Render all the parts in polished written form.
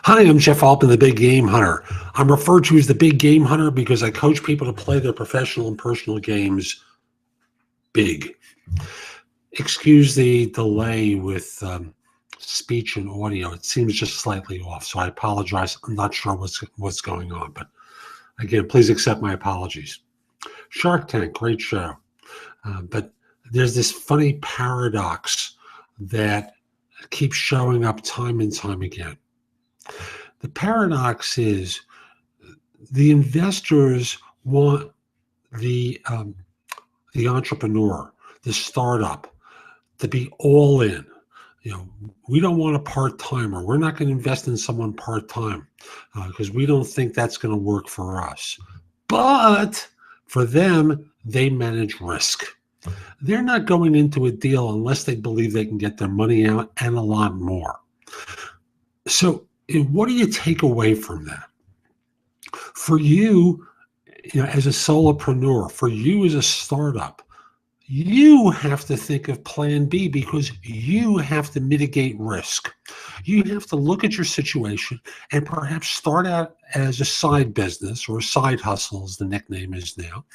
Hi, I'm Jeff Altman, the Big Game Hunter. I'm referred to as the Big Game Hunter because I coach people to play their professional and personal games big. Excuse the delay with speech and audio. It seems just slightly off, so I apologize. I'm not sure what's going on, but again, please accept my apologies. Shark Tank, great show. But there's this funny paradox that keeps showing up time and time again. The paradox is the investors want the entrepreneur, the startup, to be all in. We don't want a part-timer. We're not going to invest in someone part-time because we don't think that's going to work for us. But for them, they manage risk. They're not going into a deal unless they believe they can get their money out and a lot more. So what do you take away from that? For you, as a solopreneur, for you as a startup, you have to think of plan B because you have to mitigate risk. You have to look at your situation and perhaps start out as a side business or a side hustle, as the nickname is now,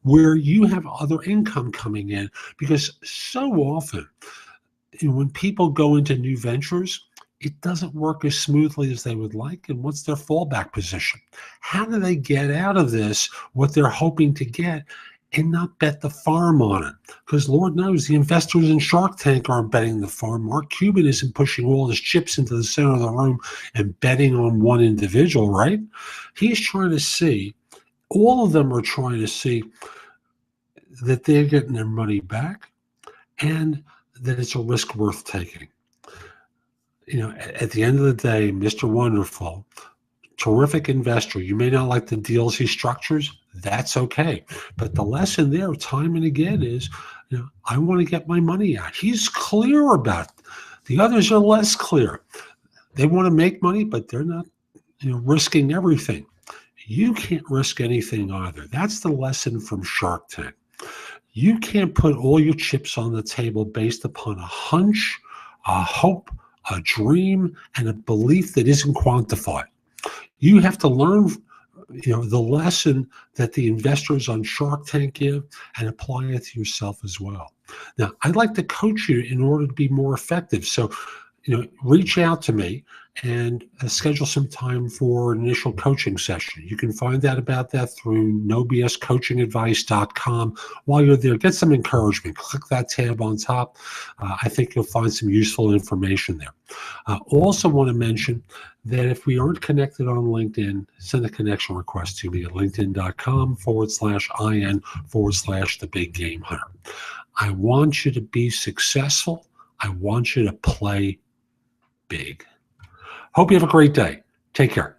where you have other income coming in. Because so often, when people go into new ventures, it doesn't work as smoothly as they would like. And what's their fallback position? How do they get out of this, what they're hoping to get, and not bet the farm on it? Because Lord knows the investors in Shark Tank aren't betting the farm. Mark Cuban isn't pushing all his chips into the center of the room and betting on one individual, right? He's trying to see, all of them are trying to see that they're getting their money back and that it's a risk worth taking. At the end of the day, Mr. Wonderful, terrific investor. You may not like the deals he structures. That's okay. But the lesson there time and again is, I want to get my money out. He's clear about it. The others are less clear. They want to make money, but they're not, risking everything. You can't risk anything either. That's the lesson from Shark Tank. You can't put all your chips on the table based upon a hunch, a hope, a dream, and a belief that isn't quantified. You have to learn, the lesson that the investors on Shark Tank give and apply it to yourself as well. Now, I'd like to coach you in order to be more effective. So, reach out to me and schedule some time for an initial coaching session. You can find out about that through nobscoachingadvice.com. While you're there, get some encouragement. Click that tab on top. I think you'll find some useful information there. Also want to mention that if we aren't connected on LinkedIn, send a connection request to me at linkedin.com/IN/the Big Game Hunter. I want you to be successful. I want you to play big. Hope you have a great day. Take care.